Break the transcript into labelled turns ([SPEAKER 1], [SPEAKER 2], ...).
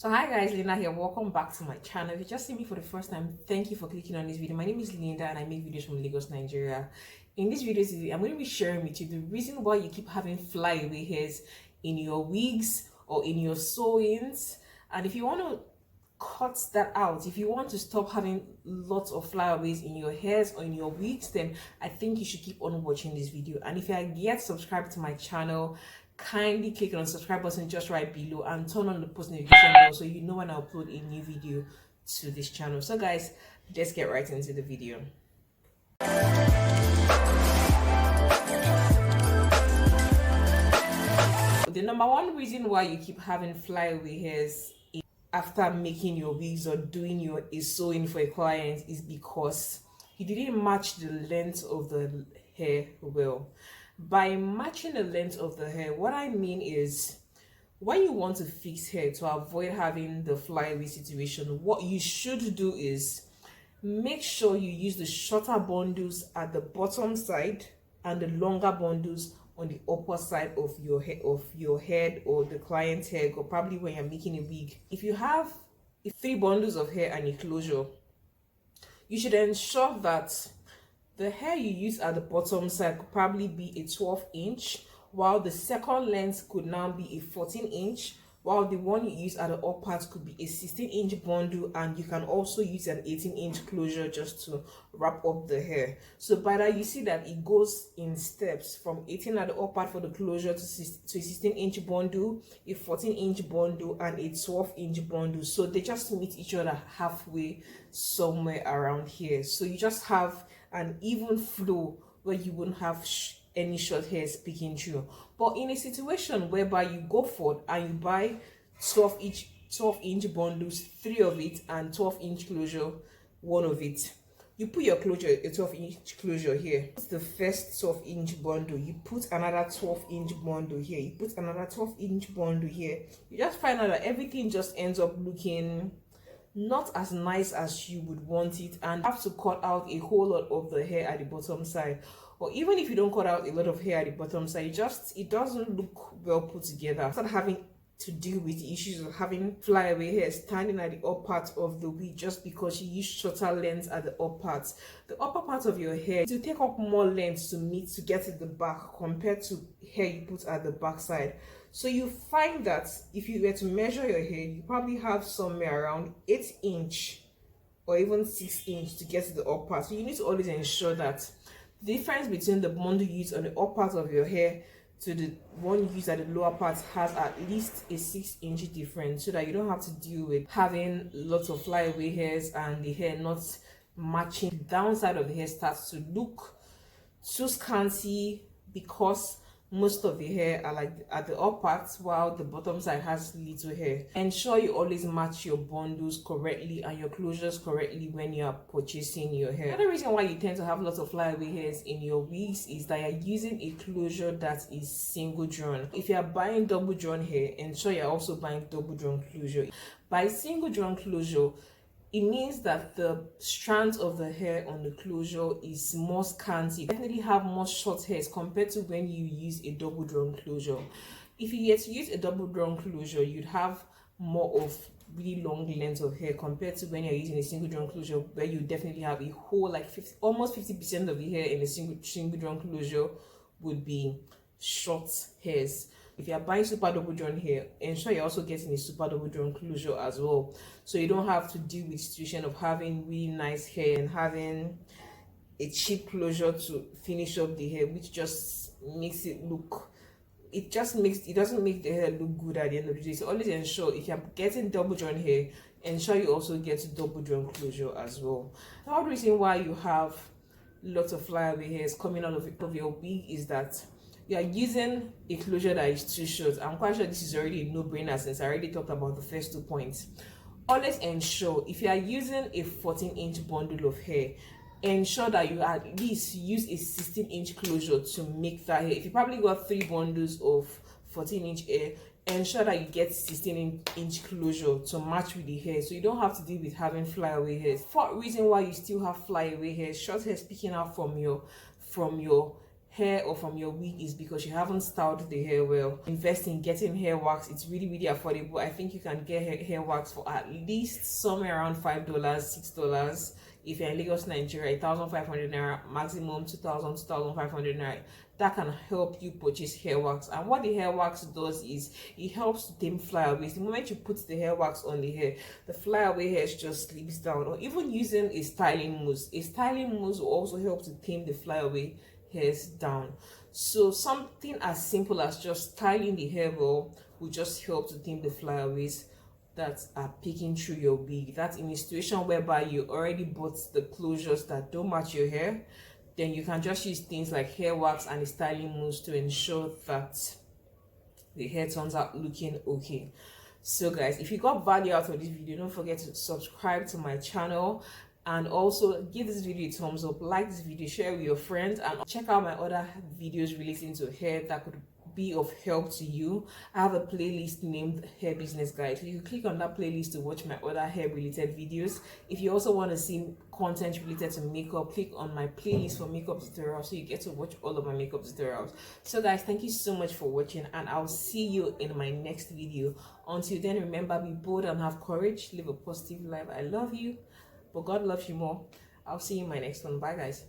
[SPEAKER 1] So hi guys, Linda here. Welcome back to my channel. If you just see me for the first time, thank you for clicking on this video. My name is Linda and I make videos from Lagos, Nigeria. In this video today, I'm going to be sharing with you the reason why you keep having flyaway hairs in your wigs or in your sewings. And if you want to cut that out, if you want to stop having lots of flyaways in your hairs or in your wigs, then I think you should keep on watching this video. And if you are yet subscribed to my channel, kindly click on the subscribe button just right below and turn on the post notification bell so you know when I upload a new video to this channel. So guys, let's get right into the video. The number one reason why you keep having flyaway hairs after making your wigs or doing a sewing for a client is because you didn't match the length of the hair well. By matching the length of the hair, what I mean is when you want to fix hair to avoid having the flyaway situation, what you should do is make sure you use the shorter bundles at the bottom side and the longer bundles on the upper side of your head or the client's hair, or probably when you're making a wig. If you have 3 bundles of hair and a closure, you should ensure that the hair you use at the bottom side could probably be a 12-inch, while the second length could now be a 14-inch, while the one you use at the upper part could be a 16-inch bundle, and you can also use an 18-inch closure just to wrap up the hair. So by that, you see that it goes in steps from 18 at the upper part for the closure to a 16-inch bundle, a 14-inch bundle, and a 12-inch bundle. So they just meet each other halfway somewhere around here. So you just have an even flow where you wouldn't have any short hairs peeking through. But in a situation whereby you go forward and you buy 12-inch bundles, 3 of it, and 12-inch closure, 1 of it, you put your closure, a 12-inch closure here. It's the first 12-inch bundle. You put another 12-inch bundle here. You put another 12-inch bundle here. You just find out that everything just ends up looking not as nice as you would want it, and have to cut out a whole lot of the hair at the bottom side. Or even if you don't cut out a lot of hair at the bottom side, it doesn't look well put together. Start having to deal with the issues of having flyaway hair standing at the upper part of the wig just because you use shorter lengths at the upper part. The upper part of your hair to take up more length to get to the back compared to hair you put at the back side. So you find that if you were to measure your hair, you probably have somewhere around 8-inch or even 6-inch to get to the upper part. So you need to always ensure that the difference between the bundle you use on the upper part of your hair to the one you use at the lower part has at least a 6-inch difference, so that you don't have to deal with having lots of flyaway hairs and the hair not matching. The downside of the hair starts to look too scanty because most of the hair are like at the upper part, while the bottom side has little hair. Ensure you always match your bundles correctly and your closures correctly when you are purchasing your hair. Another reason why you tend to have lots of flyaway hairs in your wigs is that you're using a closure that is single drawn. If you are buying double drawn hair, ensure you're also buying double drawn closure. By single drawn closure, it means that the strands of the hair on the closure is more scanty. You definitely have more short hairs compared to when you use a double drawn closure. If you get to use a double drawn closure, you'd have more of really long length of hair compared to when you're using a single drawn closure, where you definitely have a whole almost 50% of the hair in a single drawn closure would be short hairs. If you are buying super double drawn hair, ensure you're also getting a super double drawn closure as well, so you don't have to deal with the situation of having really nice hair and having a cheap closure to finish up the hair, which just makes it look, it doesn't make the hair look good at the end of the day. So always ensure if you're getting double drawn hair, ensure you also get double drawn closure as well. The other reason why you have lots of flyaway hairs coming out of your wig is that you are using a closure that is too short. I'm quite sure this is already a no-brainer since I already talked about the first 2 points. Always ensure if you are using a 14-inch bundle of hair, ensure that you at least use a 16-inch closure to make that hair. If you probably got 3 bundles of 14-inch hair, ensure that you get 16-inch closure to match with the hair, so you don't have to deal with having flyaway hairs. Fourth reason why you still have flyaway hairs, short hairs sticking out from your hair or from your wig is because you haven't styled the hair well. Invest in getting hair wax. It's really affordable. I think you can get hair wax for at least somewhere around $5, $6. If you're in Lagos, Nigeria, 1,500 naira, maximum 2,000, 2,500 naira. That can help you purchase hair wax. And what the hair wax does is it helps to tame flyaways. The moment you put the hair wax on the hair, the flyaway hairs just slips down. Or even using a styling mousse. A styling mousse will also help to tame the flyaway hairs down. So something as simple as just styling the hair well will just help to tame the flyaways that are peeking through your wig. That's in a situation whereby you already bought the closures that don't match your hair. Then you can just use things like hair wax and a styling mousse to ensure that the hair turns out looking okay. So guys, if you got value out of this video, don't forget to subscribe to my channel, and also give this video a thumbs up, like this video, share with your friends, and check out my other videos relating to hair that could be of help to you. I have a playlist named Hair Business Guide, so you can click on that playlist to watch my other hair related videos. If you also want to see content related to makeup, click on my playlist for makeup tutorials, so you get to watch all of my makeup tutorials. So guys, thank you so much for watching, and I'll see you in my next video. Until then, remember, be bold and have courage. Live a positive life. I love you, but God loves you more. I'll see you in my next one. Bye guys.